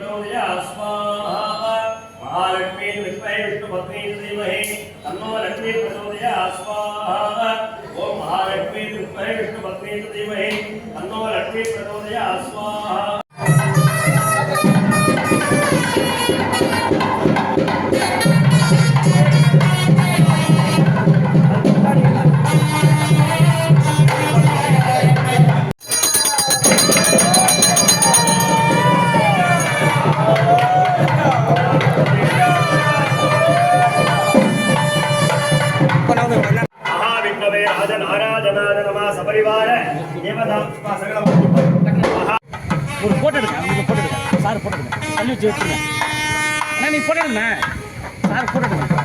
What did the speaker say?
प्रचोदयात् स्वाहा महालक्ष्मी विद्महे विष्णुपत्नी धीमहि तन्नो लक्ष्मी प्रचोदयात् स्वाहा ओम महालक्ष्मी विद्महे विष्णुपत्नी धीमहि तन्नो लक्ष्मी प्रचोदयात् स्वाहा महाविष्णवे राजनाराजनाय नमः सपरिवार देवता सगल ஒரு போட்டோ எடுங்க அவங்க போட்டோ எடுங்க சார் போட்டோ எடுங்க தள்ளி வச்சு வச்சுருங்க அண்ணா நீ போட்டோ எடுங்க சார் போட்டோ எடுங்க